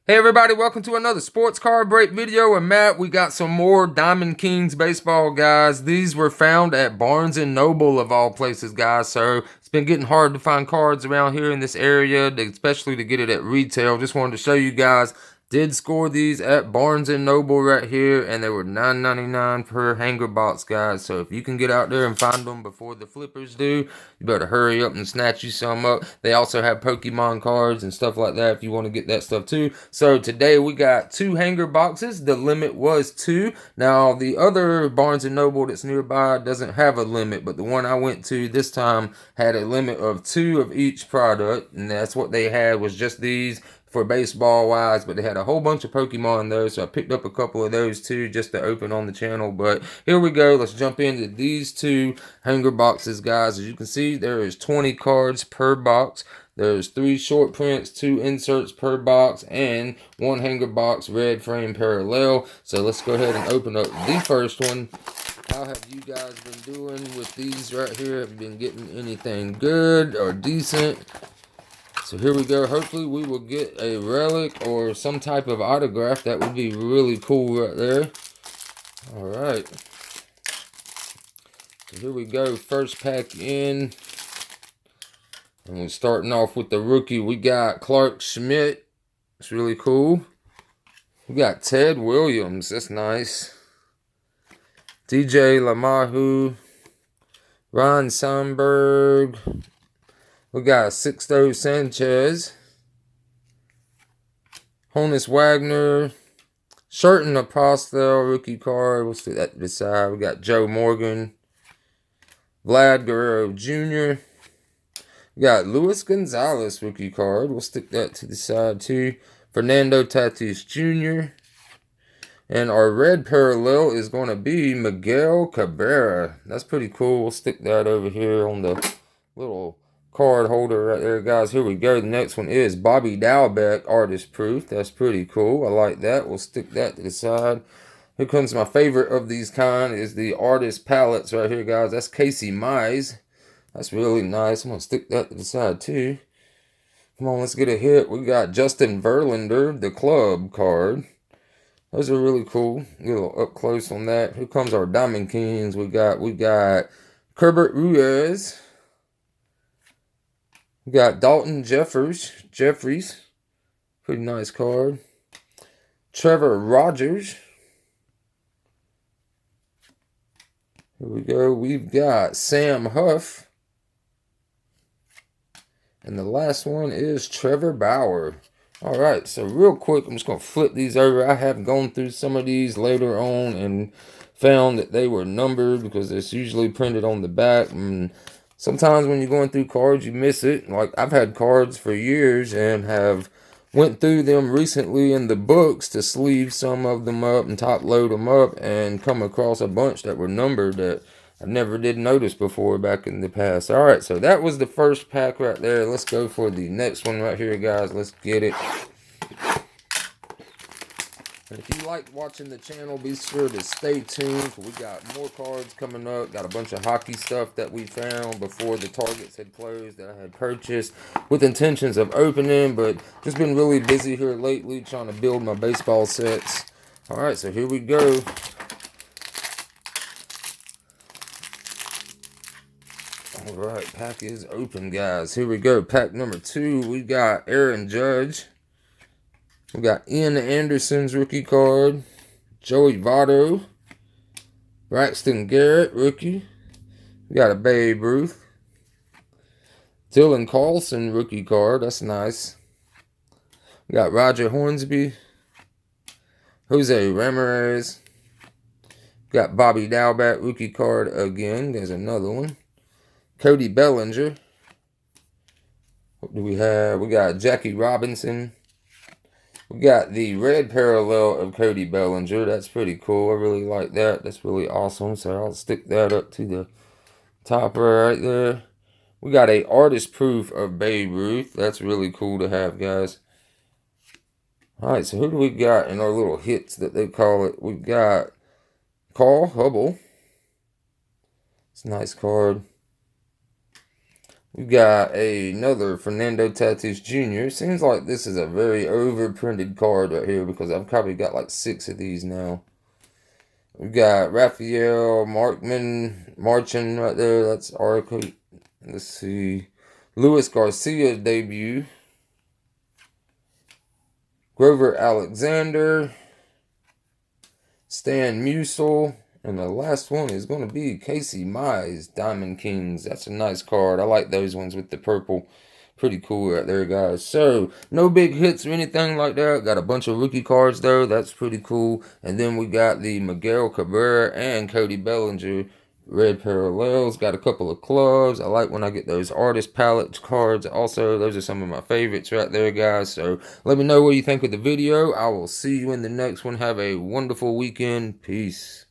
Hey everybody, welcome to another sports card break video. And Matt, we got some more Diamond Kings baseball, guys. These were found at Barnes & Noble of all places, guys. So it's been getting hard to find cards around here in this area, especially to get it at retail. Just wanted to show you guys. Did score these at Barnes & Noble right here, and they were $9.99 per hanger box, guys. So if you can get out there and find them before the flippers do, you better hurry up and snatch you some up. They also have Pokemon cards and stuff like that if you want to get that stuff too. So today we got 2 hanger boxes. The limit was 2. Now the other Barnes & Noble that's nearby doesn't have a limit, but the one I went to this time had a limit of 2 of each product, and that's what they had was just these for baseball wise, but they had a whole bunch of Pokemon though, so I picked up a couple of those too just to open on the channel. But here we go, let's jump into these 2 hanger boxes, guys. As you can see, there is 20 cards per box. There's 3 short prints, 2 inserts per box, and 1 hanger box red frame parallel. So let's go ahead and open up the first one. How have you guys been doing with these right here? Have you been getting anything good or decent? So here we go. Hopefully we will get a relic or some type of autograph. That would be really cool right there. All right. So here we go. First pack in. And we're starting off with the rookie. We got Clarke Schmidt. It's really cool. We got Ted Williams. That's nice. DJ LeMahieu. Ron Sandberg. We got Sixto Sanchez. Honus Wagner. Sherten Apostel, rookie card. We'll see that to the side. We got Joe Morgan. Vlad Guerrero Jr. We got Luis Gonzalez, rookie card. We'll stick that to the side too. Fernando Tatis Jr. And our red parallel is going to be Miguel Cabrera. That's pretty cool. We'll stick that over here on the little card holder right there, guys. Here we go. The next one is Bobby Dalbec, artist proof. That's pretty cool. I like that. We'll stick that to the side. Here comes my favorite of these kind is the artist palettes right here, guys. That's Casey Mize. That's really nice. I'm going to stick that to the side too. Come on, let's get a hit. We got Justin Verlander, the club card. Those are really cool. Get a little up close on that. Here comes our Diamond Kings. We got Kerbert Ruiz. We got Dalton Jeffries. Pretty nice card. Trevor Rogers. Here we go. We've got Sam Huff. And the last one is Trevor Bauer. All right, so real quick, I'm just going to flip these over. I have gone through some of these later on and found that they were numbered because it's usually printed on the back. And sometimes when you're going through cards, you miss it. Like I've had cards for years and have went through them recently in the books to sleeve some of them up and top load them up and come across a bunch that were numbered that I never did notice before back in the past. All right, so that was the first pack right there. Let's go for the next one right here, guys. Let's get it. And if you like watching the channel, be sure to stay tuned. We got more cards coming up. Got a bunch of hockey stuff that we found before the Targets had closed that I had purchased with intentions of opening, but just been really busy here lately trying to build my baseball sets. All right, so here we go. All right, pack is open, guys. Here we go. Pack number 2. We got Aaron Judge. We got Ian Anderson's rookie card. Joey Votto. Braxton Garrett, rookie. We got a Babe Ruth. Dylan Carlson, rookie card. That's nice. We got Roger Hornsby. Jose Ramirez. We got Bobby Dalbec, rookie card again. There's another one. Cody Bellinger. What do we have? We got Jackie Robinson. We got the red parallel of Cody Bellinger. That's pretty cool. I really like that. That's really awesome. So I'll stick that up to the top right there. We got a artist proof of Babe Ruth. That's really cool to have, guys. All right, so who do we got in our little hits that they call it? We got Carl Hubble. It's a nice card. We got another Fernando Tatis Jr. Seems like this is a very overprinted card right here because I've probably got like 6 of these now. We got Rafael Marchin right there. That's Arco. Let's see. Luis Garcia debut. Grover Alexander. Stan Musial. And the last one is going to be Casey Mize, Diamond Kings. That's a nice card. I like those ones with the purple. Pretty cool right there, guys. So, no big hits or anything like that. Got a bunch of rookie cards, though. That's pretty cool. And then we got the Miguel Cabrera and Cody Bellinger red parallels. Got a couple of clubs. I like when I get those artist palette cards. Also, those are some of my favorites right there, guys. So, let me know what you think of the video. I will see you in the next one. Have a wonderful weekend. Peace.